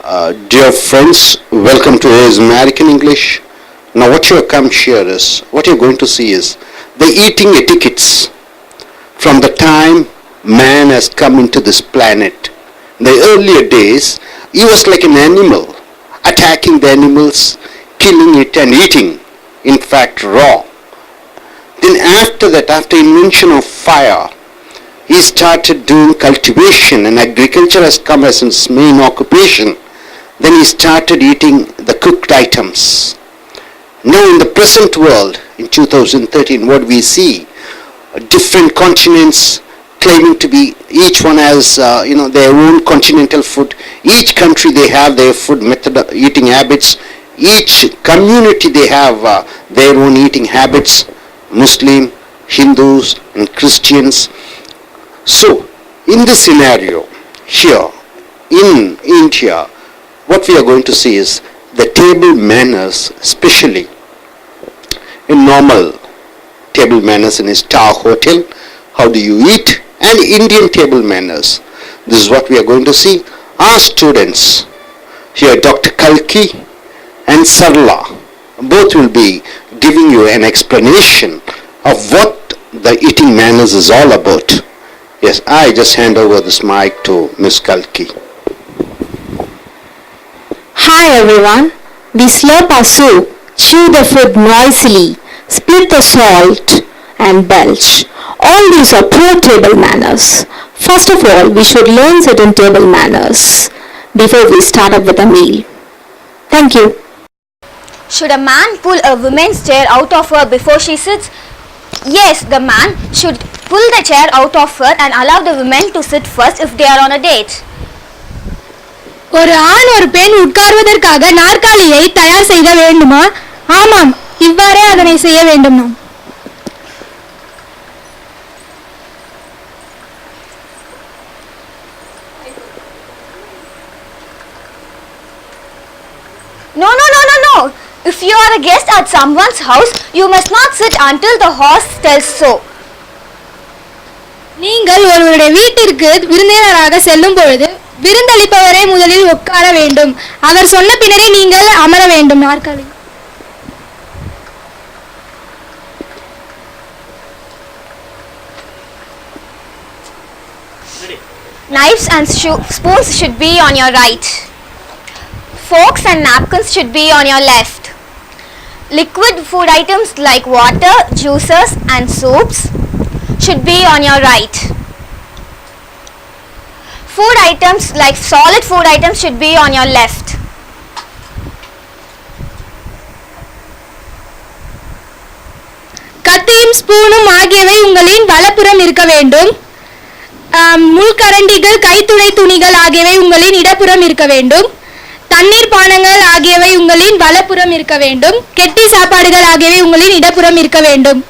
Dear friends, welcome to AIS American English. Now what you have come here is, what you're going to see is the eating etiquettes from the time man has come into this planet. In the earlier days, he was like an animal, attacking the animals, killing it and eating, in fact raw. Then after that, after invention of fire, he started doing cultivation and agriculture has come as his main occupation. Then he started eating the cooked items. Now in the present world, in 2013, what we see, different continents claiming to be, each one has their own continental food. Each country they have their food method, eating habits. Each community they have their own eating habits. Muslim, Hindus and Christians. So in this scenario here in India, what we are going to see is the table manners, especially in normal table manners in a star hotel, how do you eat, and Indian table manners. This is what we are going to see. Our students here, Dr. Kalki and Sarla, both will be giving you an explanation of what the eating manners is all about. Yes, I just hand over this mic to Miss Kalki. Hi everyone. We slurp our soup, chew the food noisily, split the salt and belch. All these are poor table manners. First of all, we should learn certain table manners before we start up with a meal. Thank you. Should a man pull a woman's chair out of her before she sits? Yes, the man should pull the chair out of her and allow the women to sit first if they are on a date. ஒரு ஆண் ஒரு பெண் உட்கார்வதற்காக நாற்காலியை தயார் செய்ய வேண்டுமா? ஆமாம், இவ்வாறே அதனை செய்ய வேண்டும். நாம் No. If you are a guest at someone's house, you must not sit until the host tells so. நீங்கள் ஒருவருடைய வீட்டிற்கு விருந்தினராக செல்லும் பொழுது விருந்தளிப்பவரே முதலில் உட்கார வேண்டும். அவர் சொன்ன பின்னரே நீங்கள் அமர வேண்டும் நாற்காலி. Knives and spoons should be on your right. Forks and napkins should be on your left. Liquid food items like water, juices and soups should be on your right. Food items like solid food items should be on your left. கத்தியும் ஸ்பூனும் ஆகியவை உங்களின் வலப்புறம் இருக்க வேண்டும். முள்கரண்டிகள், கைத்துளை துணிகள் ஆகியவை உங்களின் இடப்புறம் இருக்க வேண்டும். தண்ணீர் பானங்கள் ஆகியவை உங்களின் வலப்புறம் இருக்க வேண்டும். கெட்டி சாப்பாடுகள் ஆகியவை உங்களின் இடப்புறம் இருக்க வேண்டும்.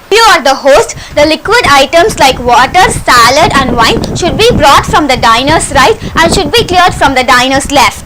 If you are the host, the liquid items like water, salad and wine should be brought from the diner's right and should be cleared from the diner's left.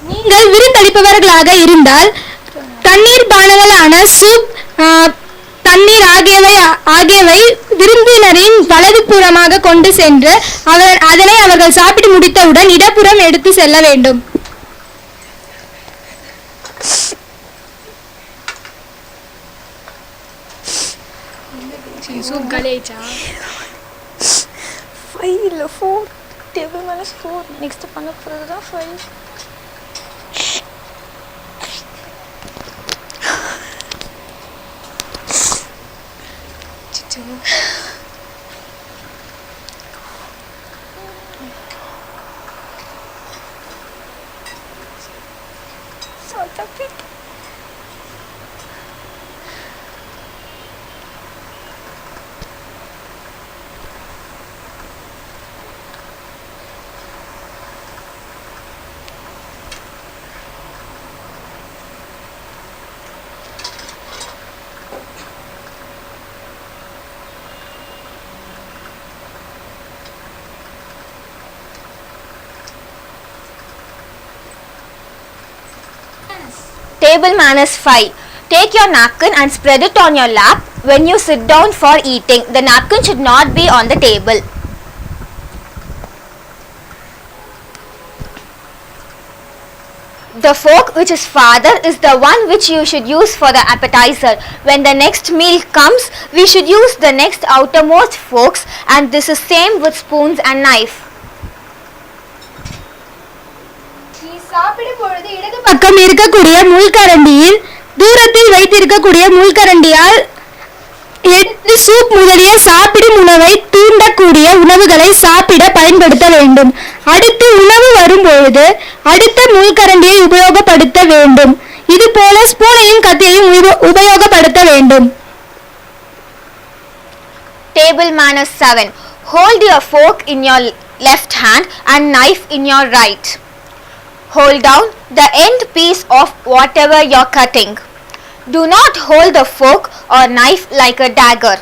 நீங்கள் விருந்தளிப்பவர்களாக இருந்தால் தண்ணீர் பானங்களான சூப், தண்ணீர் ஆகியவை விருந்தினரின் வலதுபுறமாக கொண்டு சென்று அதனை அவர்கள் சாப்பிட்டு முடித்தவுடன் இடப்புறம் எடுத்து செல்ல வேண்டும். सूप गलेचा 5 இல்ல 4 டேபிள் மேனஸ் 4 நெக்ஸ்ட் பண்ண போறது தான் 5 சிச்சோ சோதப்பி Table manners 5. Take your napkin and spread it on your lap when you sit down for eating. The napkin should not be on the table. The fork which is farther is the one which you should use for the appetizer. When the next meal comes, we should use the next outermost forks, and this is same with spoons and knife. நீ சாப்பிடும் பொழுது இடது பக்கம் இருக்கக்கூடிய முள்கரண்டியில் தூரத்தில் வைத்திருக்கக்கூடிய முள்கரண்டியால் எடுத்து soup முதலிய சாப்பிடும் உணவை தூண்டக்கூடிய உணவுகளை சாப்பிட பயன்படுத்த வேண்டும். அடுத்து உணவு வரும்பொழுது அடுத்த முள்கரண்டியை உபயோகப்படுத்த வேண்டும். இதுபோல ஸ்பூனையும் கத்தியையும் உபயோகப்படுத்த வேண்டும். Table manners 7. Hold your fork in your left hand and knife in your right. Hold down the end piece of whatever you're cutting. Do not hold the fork or knife like a dagger.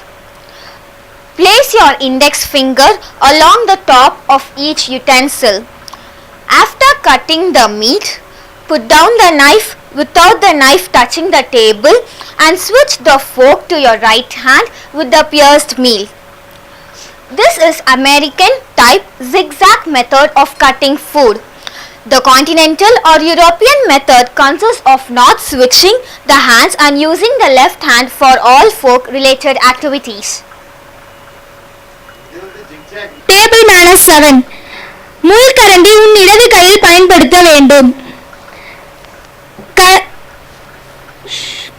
Place your index finger along the top of each utensil. After cutting the meat, put down the knife without the knife touching the table and switch the fork to your right hand with the pierced meal. This is American type zigzag method of cutting food. The continental or European method consists of not switching the hands and using the left hand for all fork related activities. Table manners 7. முள்கரண்டி உன் இடது கையில் பயன்படுத்த வேண்டும்.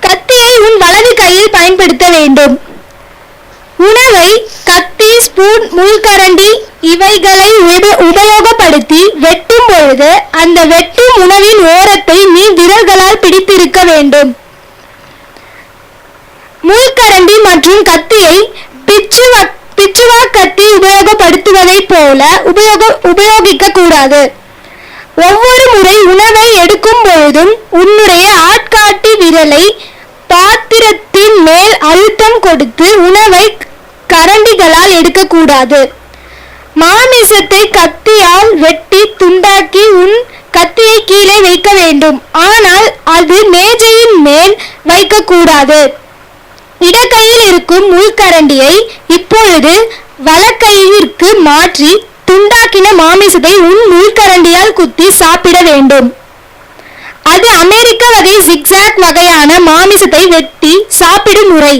கத்தியை உன் வலது கையில் பயன்படுத்த வேண்டும். உணவை கத்தி, ஸ்பூன், முள்கரண்டி இவைகளை உபயோகப்படுத்தி வெட்டும் பொழுது அந்த வெட்டும் உணவின் ஓரத்தை நீ விரல்களால் பிடித்திருக்க வேண்டும். முள்கரண்டி மற்றும் கத்தியை பிச்சுவா கத்தி உபயோகப்படுத்துவதை போல உபயோகிக்க கூடாது. ஒவ்வொரு முறை உணவை எடுக்கும் பொழுதும் உன்னுடைய ஆட்காட்டி விரலை பாத்திரத்தின் மேல் அழுத்தம் கொடுத்து உணவை கரண்டிகளால் எடுக்கக்கூடாது. மாமிசத்தை கத்தியால் வெட்டி துண்டாக்கி உன் கத்தியை கீழே வைக்க வேண்டும். ஆனால் அது மேஜையின் மேல் வைக்கக்கூடாது. இடக்கையில் இருக்கும் முள்கரண்டியை இப்பொழுது வலக்கையிற்கு மாற்றி துண்டாக்கின மாமிசத்தை உன் முள்கரண்டியால் குத்தி சாப்பிட வேண்டும். அது அமெரிக்க வகை ஜிக்ஸாக் வகையான மாமிசத்தை வெட்டி சாப்பிடும் முறை.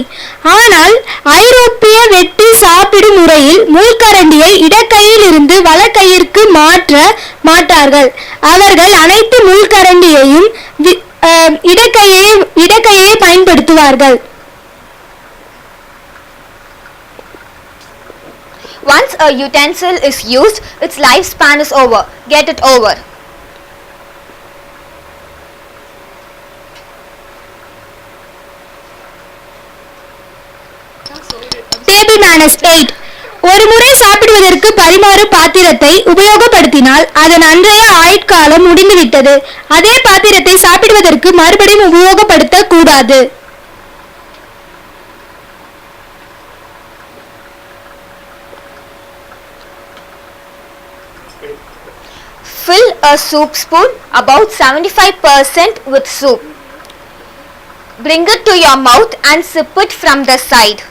ஆனால் ஐரோப்பிய வெட்டி சாப்பிடும் முறையில் முள்கரண்டியை இடக்கையில் இருந்து வலக்கையிற்கு மாற்ற மாட்டார்கள். அவர்கள் அனைத்து முள்கரண்டியையும் இடக்கையை பயன்படுத்துவார்கள். Once a utensil is used, its lifespan is over. Get it over. Table manners 8. ஒரு முறை சாப்பிடுவதற்கு பரிமாறு பாத்திரத்தை உபயோகப்படுத்தினால் அதன் அன்றைய ஆயுட்காலம் முடிந்துவிட்டது. அதே பாத்திரத்தை சாப்பிடுவதற்கு மறுபடியும் உபயோகப்படுத்த கூடாது. Fill a soup spoon about 75% with soup. Bring it to your mouth and sip it from the side.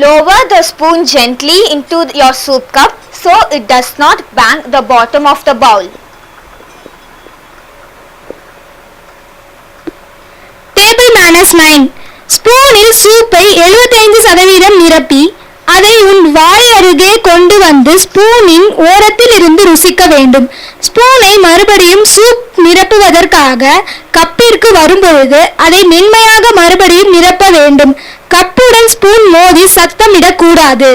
Lower the spoon gently into your soup cup so it does not bang the bottom of the bowl. Table manners 9. ஸ்பூனில் சூப்பை 75% நிரப்பி அதை உன் வாய் அருகே கொண்டு வந்து ஸ்பூனின் ஓரத்தில் இருந்து ருசிக்க வேண்டும். ஸ்பூனை மறுபடியும் சூப் நிரப்புவதற்காக கப்பிற்கு வரும்பொழுது அதை மென்மையாக மறுபடியும் நிரப்ப வேண்டும். கப்புடன் spoon Modi சத்தமிடக்கூடாது.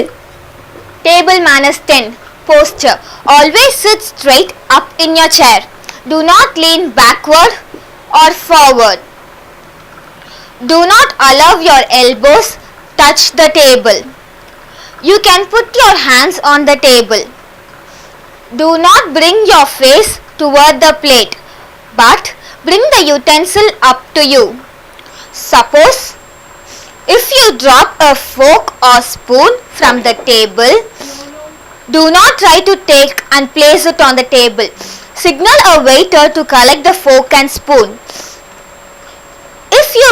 Table manners 10. Posture. Always sit straight up in your chair. Do not lean backward or forward. Do not allow your elbows touch the table. You can put your hands on the table. Do not bring your face toward the plate, but bring the utensil up to you. Suppose if you drop a fork or spoon from the table, do not try to take and place it on the table. Signal a waiter to collect the fork and spoon. If you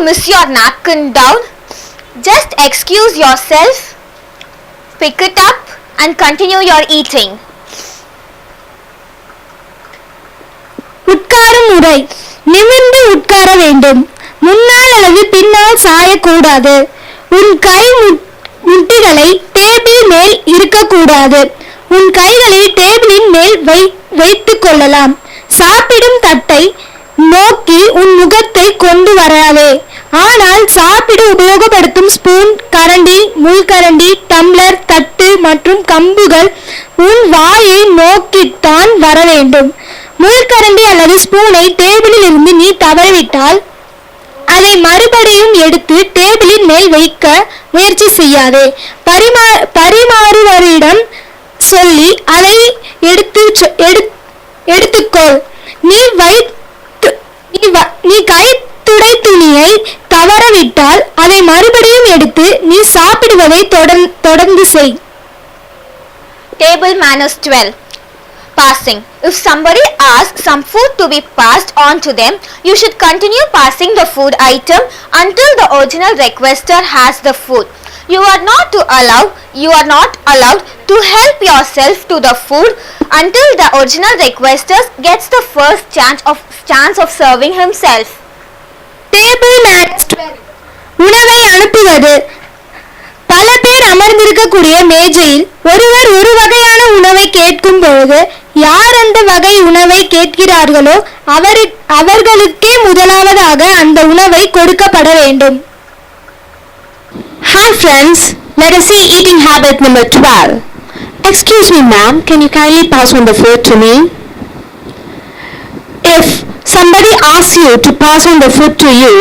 miss your napkin down, just excuse yourself, pick it up and continue your eating. உட்காரும் முறை. நிமிர்ந்து உட்கார வேண்டும். முன்னால் அல்லது பின்னால் சாயக்கூடாது. உன் கை முட்டிகளை table மேல் இருக்கக்கூடாது. உன் கைகளை டேபிளின் மேல் வைத்துக் கொள்ளலாம். சாப்பிடும் தட்டை நோக்கி உன் முகத்தை கொண்டு வராதே. ஆனால் சாப்பிட உபயோகப்படுத்தும் ஸ்பூன், கரண்டி, முள்கரண்டி, டம்ளர், தட்டு மற்றும் கம்புகள் உன் வாயை நோக்கித்தான் வர வேண்டும். முள்கரண்டி அல்லது ஸ்பூனை டேபிளில் இருந்து நீ தவறிவிட்டால் அதை மறுபடியும் எடுத்து டேபிளின் மேல் வைக்க முயற்சி செய்யாதே. பரிமாறுவரிடம் சொல்லி அதை எடுத்துக்கொள். நீ கைத்துடை துணியை தவறவிட்டால் அதை மறுபடியும் எடுத்து நீ சாப்பிடுவதை தொடர்ந்து செய். Table manners 12. Passing. If somebody asks some food to be passed on to them, you should continue passing the food item until the original requester has the food. You are not allowed to help yourself to the food until the original requester gets the first chance of serving himself. Table manners 12. உணவை அனுப்புவது. பல பேர் அமர்ந்திருக்கக்கூடிய மேஜையில் ஒருவர் ஒரு வகையான உணவை கேட்கும் பொழுது யார் அந்த வகை உணவை கேட்கிறார்களோ அவர்களுக்கே முதலாவதாக அந்த உணவை கொடுக்கப்பட வேண்டும். Hi friends, let us see eating habit number 12. Excuse me ma'am, can you kindly pass on the food to me? If somebody asks you to pass on the food to you,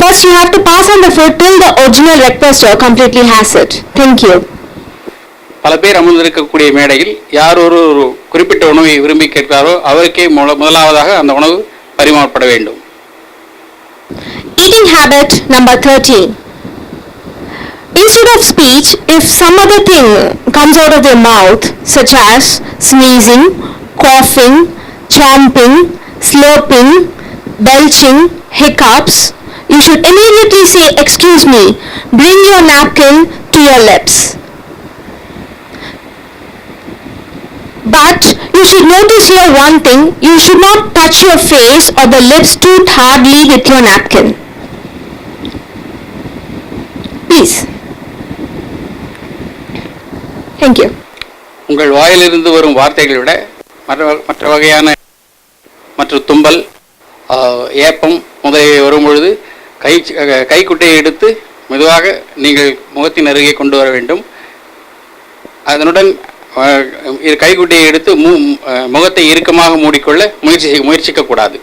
first you have to pass on the food till the original requester completely has it. Thank you. பல பேர் அமர்ந்திருக்கக்கூடிய மேடையில் யார் ஒரு குறிப்பிட்ட உணவை விரும்பி கேட்கிறாரோ அவருக்கே முதலாவதாக அந்த உணவு பரிமாறப்பட வேண்டும். Eating habit number 13. Instead of speech, if some other thing comes out of their mouth, such as sneezing, coughing, chomping, slurping, belching, hiccups, you should immediately say, "Excuse me, bring your napkin to your lips." But you should notice here one thing, you should not touch your face or the lips too hardly with your napkin. Please. Thank you. உங்கள் வாயிலிருந்து வரும் வார்த்தைகளை விட மற்ற வகையான தும்பல், ஏப்பம் முதலியவை வரும்பொழுது கைக்குட்டையை எடுத்து மெதுவாக நீங்கள் முகத்தின் அருகே கொண்டு வர வேண்டும். அதனுடன் கைக்குட்டையை எடுத்து முகத்தை இறுக்கமாக மூடிக்கொள்ள முயற்சிக்க கூடாது.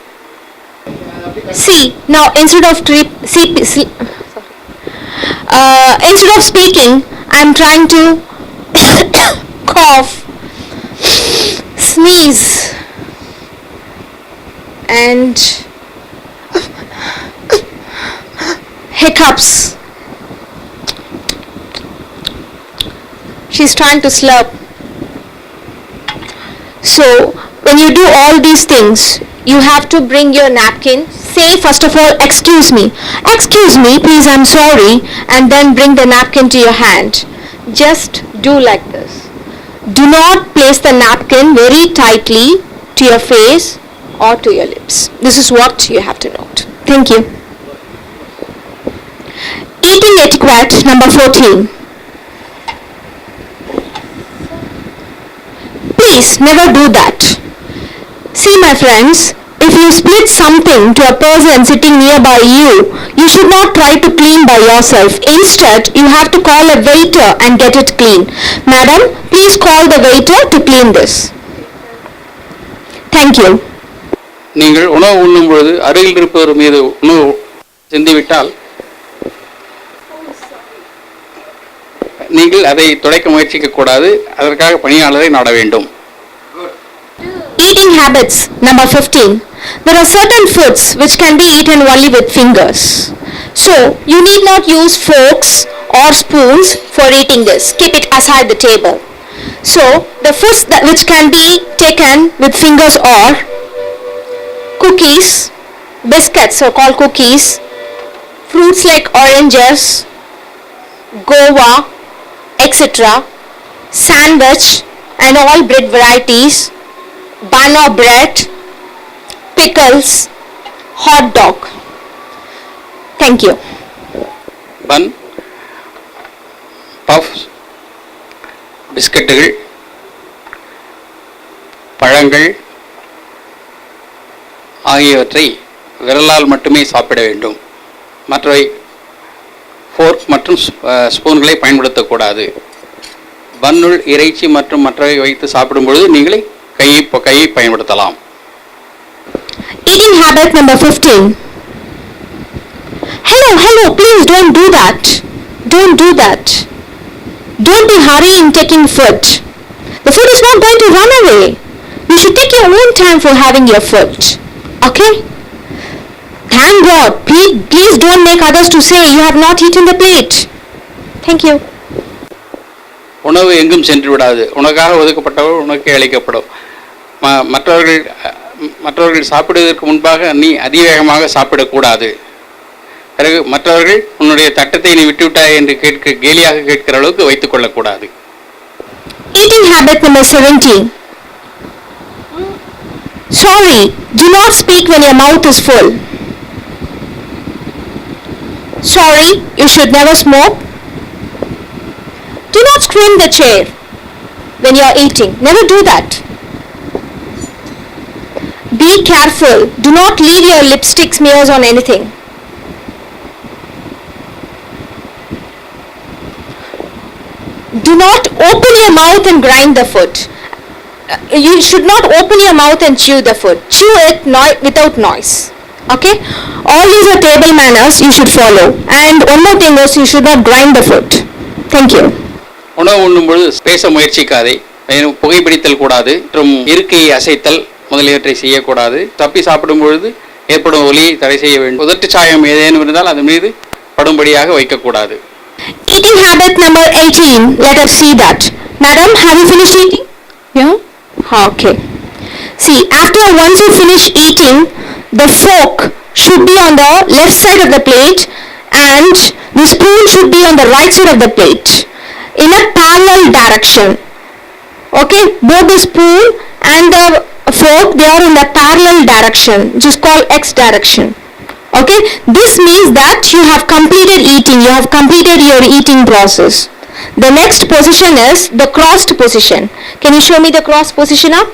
See, now instead of speaking, I am trying to cough, sneeze, and hiccups. She's trying to slurp. So, when you do all these things, you have to bring your napkin. Say first of all, "Excuse me, please, I'm sorry," and then bring the napkin to your hand. Just do like this. Do not place the napkin very tightly to your face or to your lips. This is what you have to note. Thank you. Eating etiquette number 14. Please never do that. See my friends, if you split something to a person sitting nearby you, you should not try to clean by yourself. Instead, you have to call a waiter and get it clean. Madam, please call the waiter to clean this. Thank you. நீங்கள் உணவு உண்ணும் பொழுது அருகில் இருப்பவர் மீது உணவு சிந்திவிட்டால் நீங்கள் அதை துடைக்க முயற்சிக்க கூடாது. அதற்காக பணியாளரை நாட வேண்டும். Eating habits number 15. There are certain foods which can be eaten only with fingers. So you need not use forks or spoons for eating this. Keep it aside the table. So the foods which can be taken with fingers are cookies, biscuits are called cookies, fruits like oranges, guava, etc., sandwich and all bread varieties, bun or bread, pickles, hot dog. Thank you. Bun, puff, பிஸ்கட்டுகள், பழங்கள் ஆகியவற்றை விரலால் மட்டுமே சாப்பிட வேண்டும். மற்றவை fork மற்றும் ஸ்பூன்களை பயன்படுத்தக்கூடாது. பன்னுள் இறைச்சி மற்றும் மற்றவை வைத்து சாப்பிடும் பொழுது நீங்களே கையை பயன்படுத்தலாம். Eating habit number 15. Hello, please don't do that. Don't do that. Don't be hurry in taking food. The food is not going to run away. You should take your own time for having your food. Okay? Thank God. Please don't make others to say you have not eaten the plate. Thank you. உணவு எங்கும் சென்று விடாது. உனக்காக ஒதுக்கப்பட்டவர் உனக்கே அளிக்கப்படும். மற்றவர்கள் சாப்பிடுவதற்கு முன்பாக நீ அதிவேகமாக சாப்பிடக்கூடாது. பிறகு மற்றவர்கள் உன்னுடைய தட்டத்தை நீ விட்டுவிட்டாய் என்று கேலியாக கேட்கிற அளவுக்கு வைத்துக் கொள்ளக்கூடாது. Eating habit number 17. Sorry, do not speak when your mouth is full. Sorry, you should never smoke. Do not scream the chair when you are eating. Never do that. Be careful. Do not leave your lipstick smears on anything. Do not open your mouth and grind the food. You should not open your mouth and chew the food. Chew it without noise. Okay? All these are table manners you should follow. And one more thing is you should not grind the food. Thank you. உணவு உண்ணும் பொழுது பேச முயற்சிக்காதே. புகைப்பிடித்தல் கூடாது. மற்றும் இருக்கையை அசைத்தல் முதலியவற்றை செய்யக்கூடாது. தப்பி சாப்பிடும் பொழுது ஏற்படும் ஒலியை தடை செய்ய வேண்டும். உதட்டு சாயம் ஏதேனும் இருந்தால் அது மீது படும்படியாக வைக்கக்கூடாது. Eating habit number 18. Let us see that. Madam, have you finished eating? Yeah? Okay. See, once you finish eating, the fork should be on the left side of the plate and the spoon should be on the right side of the plate in a parallel direction. Okay? Both the spoon and the fork, they are in the parallel direction, which is called X direction. Okay? This means that you have completed eating, you have completed your eating process. The next position is the crossed position. Can you show me the cross position up?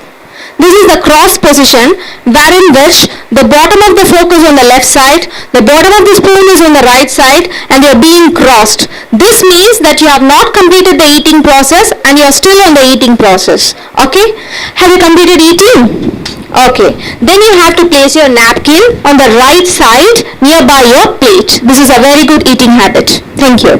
This is the cross position wherein which the bottom of the fork is on the left side, the bottom of the spoon is on the right side and they are being crossed. This means that you have not completed the eating process and you are still in the eating process. Okay? Have you completed eating? Okay. Then you have to place your napkin on the right side nearby your plate. This is a very good eating habit. Thank you.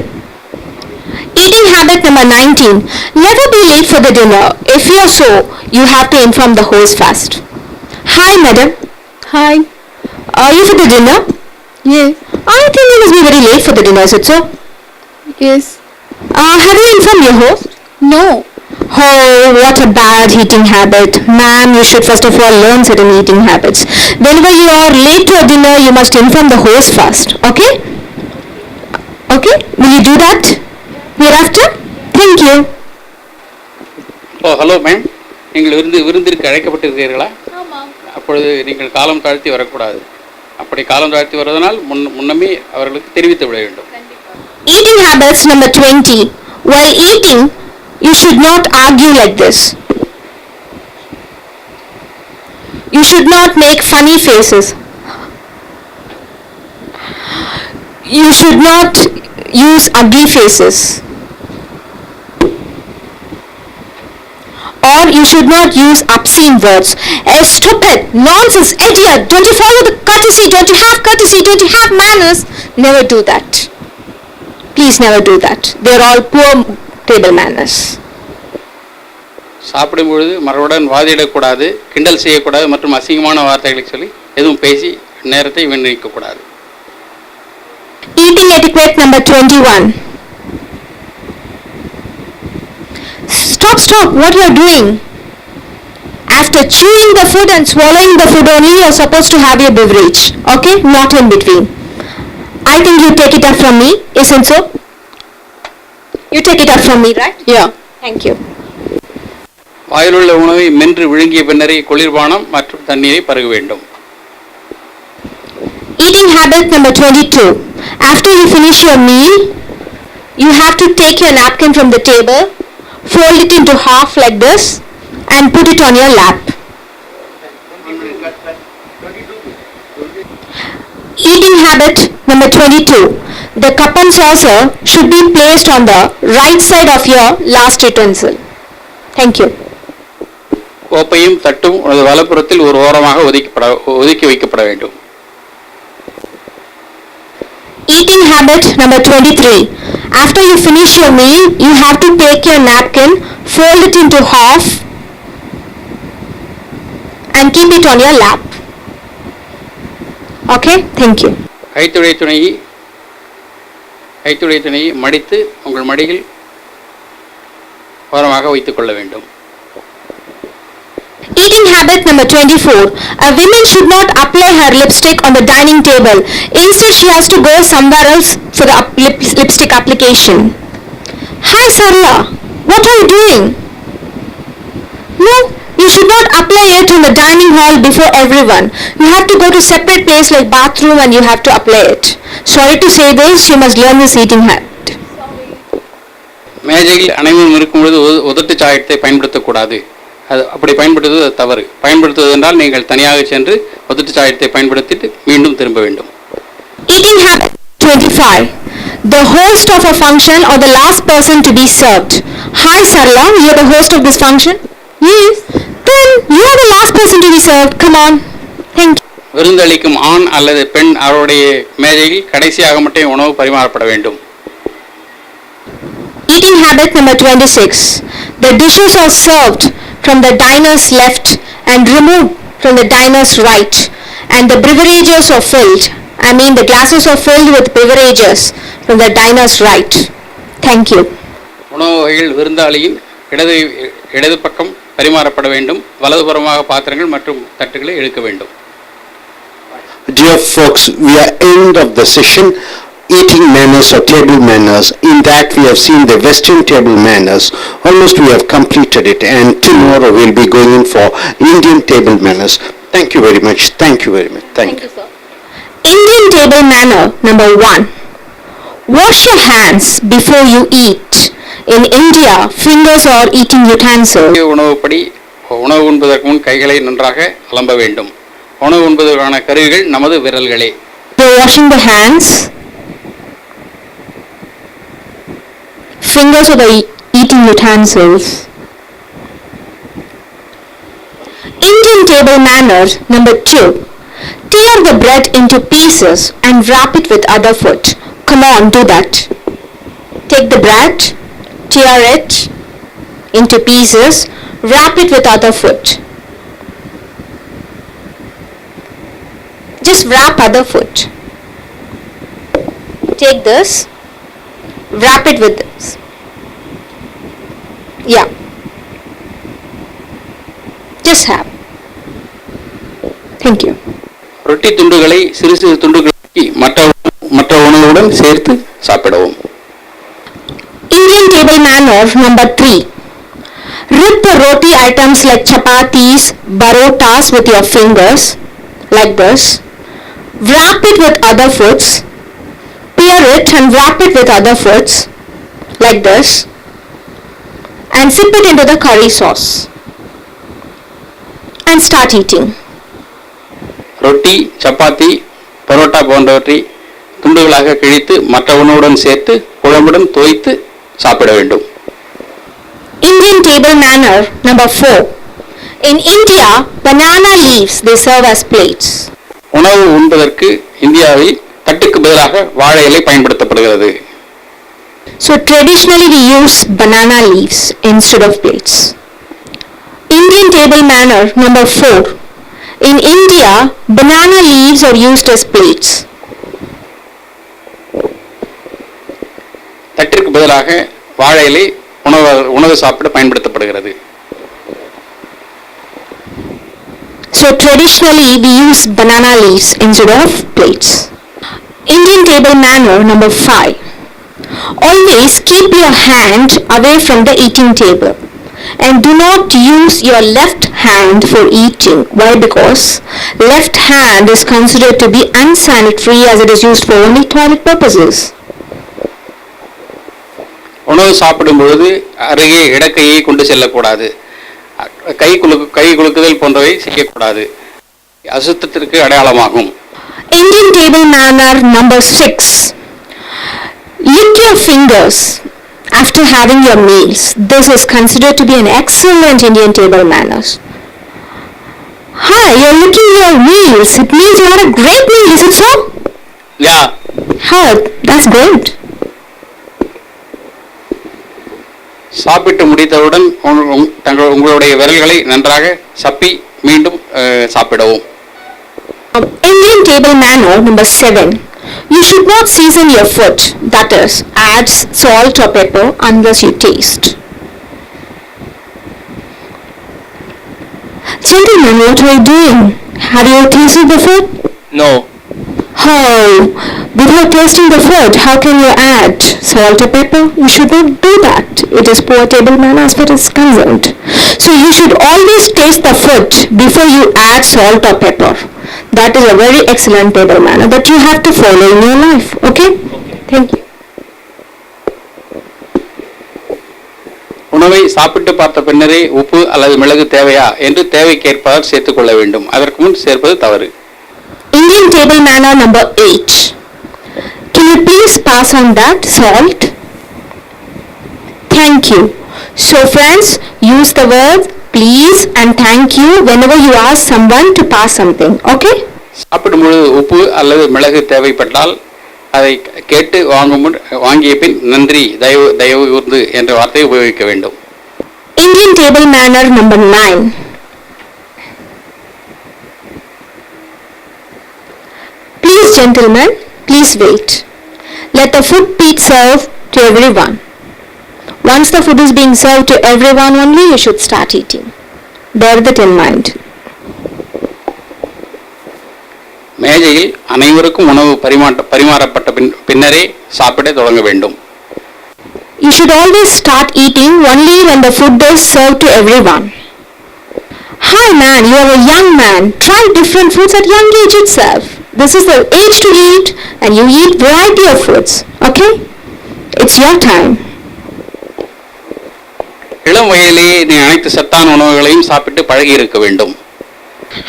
Eating habit number 19. Never be late for the dinner. If you are so, you have to inform the host first. Hi, madam. Hi. Are you for the dinner? Yes. I think you must be very late for the dinner, is it so? Yes. Have you informed your host? No. Oh, what a bad eating habit. Ma'am, you should first of all learn certain eating habits. Whenever you are late to a dinner, you must inform the host first. Okay? Okay? Will you do that? Hereafter? Thank you. Hello ma'am, நீங்கள் விருந்திற்கு அழைக்கப்பட்டிருக்கிறீர்களா? அப்போ அப்பொழுது நீங்கள் காலம் தாழ்த்தி வரக்கூடாது. அப்படி காலம் தாழ்த்தி வருவதனால் முன்னமே அவர்களுக்கு தெரிவித்து விட வேண்டும். Eating habits number 20. While eating, you should not argue like this. You should not make funny faces. You should not use ugly faces. Or you should not use obscene words. Stupid, nonsense, idiot, don't you follow the courtesy, don't you have courtesy, don't you have manners? Never do that. Please never do that. They are all poor table manners. சாப்பிடும் பொழுது மறுபடியும் வாதிடக்கூடாது, கிண்டல் செய்யக்கூடாது மற்றும் அசிங்கமான வார்த்தைகளை சொல்லி எதுவும் பேசி நேரத்தை வீணடிக்கக்கூடாது. Eating etiquette number 21. Stop, what you are doing? After chewing the food and swallowing the food only, you are supposed to have your beverage. Okay? Not in between. I think you take it up from me, isn't so? You take it up from me, right? Yeah. Thank you. வாயிலுள்ள உணவை மென்று விழுங்கிய பின்னரே குளிர்பானம் மற்றும் தண்ணீரை பருக வேண்டும். Eating habit number 22. After you finish your meal, you have to take your napkin from the table, fold it into half like this and put it on your lap. Eating habit number 22. The cup and saucer should be placed on the right side of your last utensil. Thank you. கோப்பையும் தட்டும் உனது வலப்புறத்தில் ஒரு ஓரமாக ஒதுக்கி வைக்கப்பட வேண்டும். Eating habit number 23. After you finish your meal, you have to take your napkin, fold it into half and keep it on your lap. Okay? Thank you. கைத்துடை துணியை மடித்து உங்கள் மடியில் ஓரமாக வைத்துக் கொள்ள வேண்டும். Eating habit number 24. A woman should not apply her lipstick on the dining table. Instead, she has to go somewhere else for the lipstick application. Hi Sarla, what are you doing? No, you should not apply it in the dining hall before everyone. You have to go to separate place like bathroom and you have to apply it. Sorry to say this, you must learn this eating habit. மேஜையில் அனைவரும் இருக்கும்பொழுது உதட்டு சாயத்தை பயன்படுத்தக்கூடாது. அது அப்படி பயன்படுத்துவது தவறு. பயன்படுத்துவது என்றால் நீங்கள் தனியாக சென்று உதட்டு சாயத்தை பயன்படுத்திட்டு மீண்டும் திரும்ப வேண்டும். Eating habit 25. The host of a function or the last person to be served. Hi Sarla, you are the host of this function? Yes. Then you are the last person to be served. Come on. Thank you. விருந்தளிக்கும் ஆண் அல்லது பெண் அவருடைய மேஜையில் கடைசியாக மட்டும் உணவு பரிமாறப்பட வேண்டும். Eating habit number 26. The dishes are served from the diner's left and removed from the diner's right, and the beverages are filled. The glasses are filled with beverages from the diner's right. Thank you. உணவு வகைகள் விருந்தாளியின் இடது பக்கம் பரிமாறப்பட வேண்டும். வலதுபுறமாக பாத்திரங்கள் மற்றும் தட்டுகளை எடுக்க வேண்டும். Dear folks, we are end of the session. Eating manners or table manners. In that we have seen the Western table manners. Almost we have completed it, and tomorrow we'll be going in for Indian table manners. Thank you very much. Thank you very much. Thank you. Sir. Indian table manner number 1. Wash your hands before you eat. In India, fingers are eating utensils. உணவுப்படி உணவு உண்பதற்கு முன் கைகளை நன்றாக அலம்ப வேண்டும். உணவு உண்பதற்கான கருவிகள் நமது விரல்களே. By washing the hands, fingers are the eating utensils. Indian table manners number 2. Tear the bread into pieces and wrap it with other food. Come on, do that. Take the bread, tear it into pieces, wrap it with other food. Just wrap other food. Take this, wrap it with this. Yeah. Just have. Thank you. ரொட்டி துண்டுகளை சிறு சிறு துண்டுகளாக்கி மற்ற உணவுடன் சேர்த்து சாப்பிடவும். Indian table manner number 3. Grip the roti items like chapatis, barotas with your fingers, like this. Wrap it with other foods. Peer it and wrap it with other foods, like this. And sip it into the curry sauce. And start eating. ரொட்டி சப்பாத்தி பரோட்டா போன்றவற்றை துண்டுகளாக கிழித்து மற்ற உணவுடன் சேர்த்து குழம்புடன் தோய்த்து சாப்பிட வேண்டும். Indian table manner number 4. In India, banana leaves they serve as plates. உணவு உண்பதற்கு இந்தியாவில் தட்டுக்கு பதிலாக வாழை இலை பயன்படுத்தப்படுகிறது. So traditionally we use banana leaves instead of plates. Indian table manner number 4. In India, banana leaves are used as plates. தட்டிற்கு பதிலாக வாழை இலை உணவு சாப்பிட பயன்படுத்தப்படுகிறது. So traditionally we use banana leaves instead of plates. Indian table manner number 5. Always keep your hand away from the eating table and do not use your left hand for eating. Why? Because left hand is considered to be unsanitary as it is used for only toilet purposes. உணவு சாப்பிடும் பொழுது அருகே இடக்கையை கொண்டு செல்லக்கூடாது. கை குலுக்குதல் போன்றவை செய்யக்கூடாது. அசுத்தத்திற்கு அடையாளமாகும். Indian table manner number 6. Lick your fingers after having your meals. This is considered to be an excellent Indian table manners. Hi, you're licking your meals. It means you had a great meal, is it so? Yeah. How? That's great. சாப்பிட்டு முடித்தவுடன் உங்களுடைய விரல்களை நன்றாக சப்பி மீண்டும் சாப்பிடவும். Indian table manner number 7. You should not season your food, that is, add salt or pepper unless you taste. Gentlemen, what are you doing? Have you tasted the food? No. How? Without tasting the food, how can you add salt or pepper? You should not do that. It is poor table manner as far as concerned. So you should always taste the food before you add salt or pepper. That is a very excellent table manner that you have to follow in your life. Okay? Thank you. உணவை சாப்பிட்டு பார்த்த பின்னரே உப்பு அல்லது மிளகு தேவையா என்று தேவைக்கேற்ப சேர்த்துக் கொள்ள வேண்டும். அதற்கு முன் சேர்ப்பது தவறு. Indian table manner number 8. Can you please pass on that salt? Thank you. So friends, use the words please and thank you whenever you ask someone to pass something. Okay? சாப்பிடும்பொழுது உப்பு அல்லது மிளகு தேவைப்பட்டால் அதை கேட்டு வாங்கிய பின் நன்றி, தயவு கூர்ந்து என்ற வார்த்தையை உபயோகிக்க வேண்டும். Indian table manner number 9. Please gentlemen, please wait. Let the food be served to everyone. Once the food is being served to everyone only, you should start eating. Bear that in mind. மேஜையில் அனைவருக்கும் உணவு பரிமாறப்பட்ட பின்னரே சாப்பிட தொடங்க வேண்டும். You should always start eating only when the food is served to everyone. Hi man, you are a young man. Try different foods at young age itself. This is the age to eat and you eat variety of foods. Okay? It's your time. இளம் வயதிலேயே நீ அனைத்து சத்தான உணவுகளையும் சாப்பிட்டு பழகி இருக்க வேண்டும்.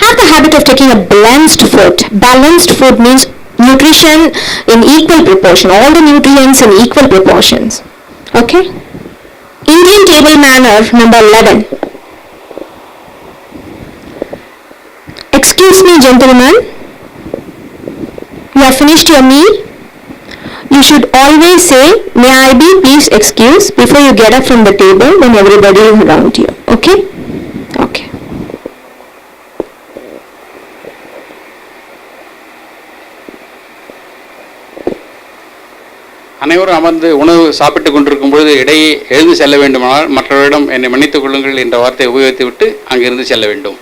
Have the habit of taking a balanced food. Balanced food means nutrition in equal proportion. All the nutrients in equal proportions. Okay? Indian table manner number 11. Excuse me gentlemen. You have finished your meal? You should always say, may I be please excuse before you get up from the table when everybody is around you. Okay? Okay. அனைவரும் அமர்ந்து உணவு சாப்பிட்டு கொண்டிருக்கும் பொழுது இடையே எழுந்து செல்ல வேண்டுமானால் மற்றவரிடம் என்னை மன்னித்துக் கொள்ளுங்கள் என்ற வார்த்தையை உபயோகித்து விட்டு அங்கிருந்து செல்ல வேண்டும்.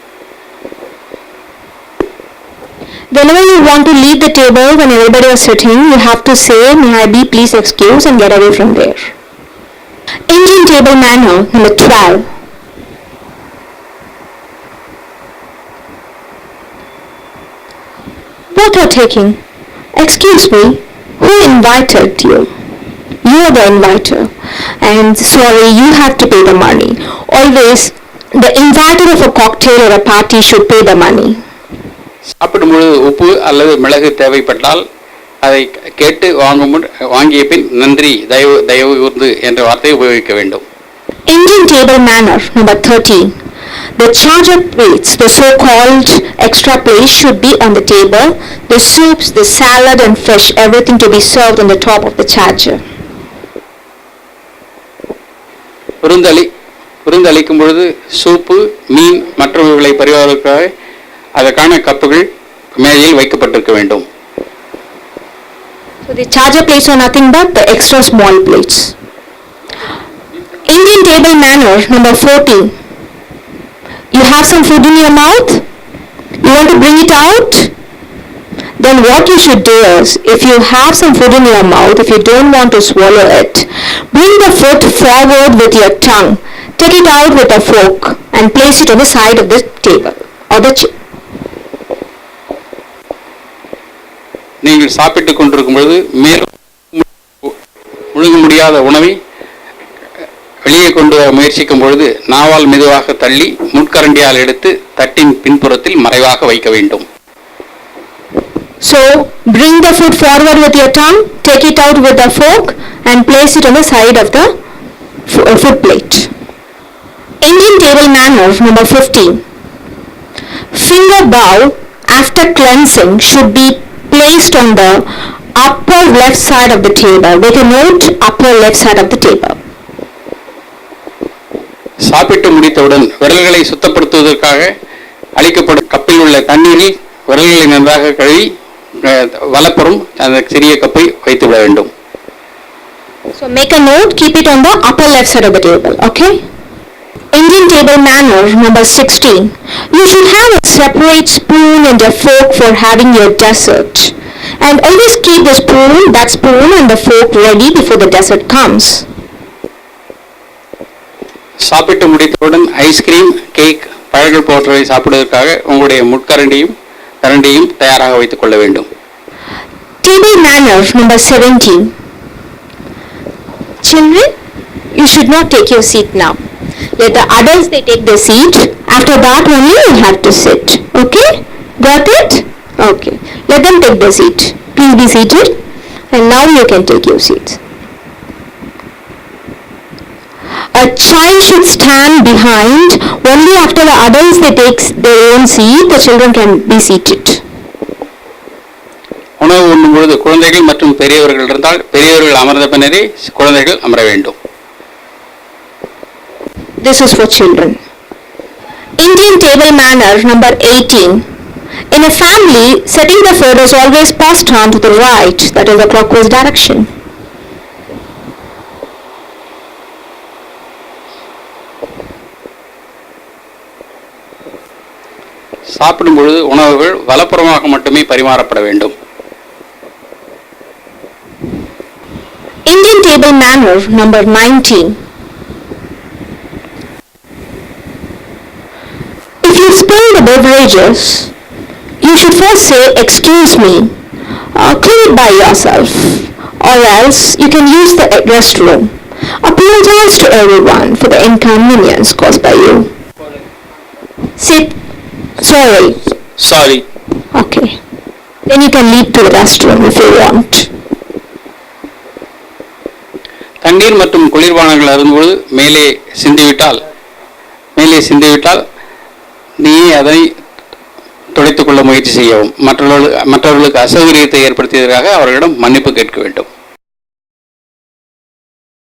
Whenever you want to leave the table when everybody is sitting, you have to say, may I be please excuse and get away from there. Indian table manner number 12. Both are taking. Excuse me, who invited you? You are the inviter. And sorry, you have to pay the money. Always, the inviter of a cocktail or a party should pay the money. சாப்பிடும்பொழுது உப்பு அல்லது மிளகு தேவைப்பட்டால் அதை கேட்டு வாங்கிய பின் நன்றி, தயவு கூர்ந்து என்ற வார்த்தையை உபயோகிக்க வேண்டும். Indian table manner number 13. The charger plates, the so-called extra plates, should be on the table. The soups, the salad and fish, everything to be served on the top of the charger. விருந்தளிக்கும் பொழுது soup, மீன் மற்றவர்களை பரிமாறுவதற்காக அதற்கான கப்புகள் மேஜையில் வைக்கப்பட்டிருக்க வேண்டும். So the charger plates are nothing but the extra small plates. Indian table manner number 14. You have some food in your mouth? You want to bring it out? Then what you should do is, if you have some food in your mouth, if you don't want to swallow it, bring the food forward with your tongue, take it out with a fork and place it on the side of the table or the chair. நீங்கள் சாப்பிட்டுக் கொண்டிருக்கும் பொழுது மேலும் முழுங்க முடியாத உணவை வெளியே கொண்டு வர முயற்சிக்கும் பொழுது நாவால் மெதுவாக தள்ளி முட்கரண்டியால் எடுத்து தட்டின் பின்புறத்தில் மறைவாக வைக்க வேண்டும். So bring the food forward with your tongue, take it out with a fork and place it on the side of the food plate. Indian table manner number 15. Finger bow after cleansing should be placed on the upper left side of the table. Make a note, upper left side of the table. சாப்பிட்டு முடித்தவுடன் விரல்களை சுத்தப்படுத்துவதற்காக அளிக்கப்படும் கப்பில் உள்ள தண்ணீரில் விரல்களை நன்றாக கழுவி வலப்புறம் அந்த சிறிய கப்பை வைத்து விட வேண்டும். So make a note, keep it on the upper left side of the table, okay? Indian table manner number 16. You should have a separate spoon and a fork for having your dessert. And always keep the spoon and the fork ready before the dessert comes. சாப்பிட்டு முடித்தவுடன் ice cream, cake, பழங்கள் போன்றவை சாப்பிடுவதற்காக உங்களுடைய முட்கரண்டியும் கரண்டியும் தயாராக வைத்துக் கொள்ள வேண்டும். Table manner number 17. Children, you should not take your seat now. Let the adults they take the seat. After that only you have to sit. Okay? Got it? Okay. Let them take the seat. Please be seated. And now you can take your seats. A child should stand behind. Only after the adults they take their own seat, the children can be seated. உணவு உண்ணும் பொழுது குழந்தைகள் மற்றும் பெரியவர்கள் இருந்தால் பெரியவர்கள் அமர்ந்த பின்னரே குழந்தைகள் அமர வேண்டும். This is for children. Indian table manner number 18. In a family, setting the food is always passed on to the right, that is the clockwise direction. சாப்பிடும் பொழுது உணவுகள் வலப்புறமாக மட்டுமே பரிமாறப்பட வேண்டும். Indian table manner number 19. If you spill the beverages, you should first say, "Excuse me, clean it by yourself," or else you can use the restroom. Apologize to everyone for the inconvenience caused by you. Say, sorry. Okay. Then you can leave to the restroom if you want. தண்ணீர் மற்றும் குளிர்பானங்கள் அருந்தும்போது மேலே சிந்திவிட்டால் நீ அதை துடைத்துக் கொள்ள முயற்சி செய்யவும். மற்றவர்களுக்கு அசௌகரியத்தை ஏற்படுத்தியதற்காக அவர்களிடம் மன்னிப்பு கேட்க வேண்டும்.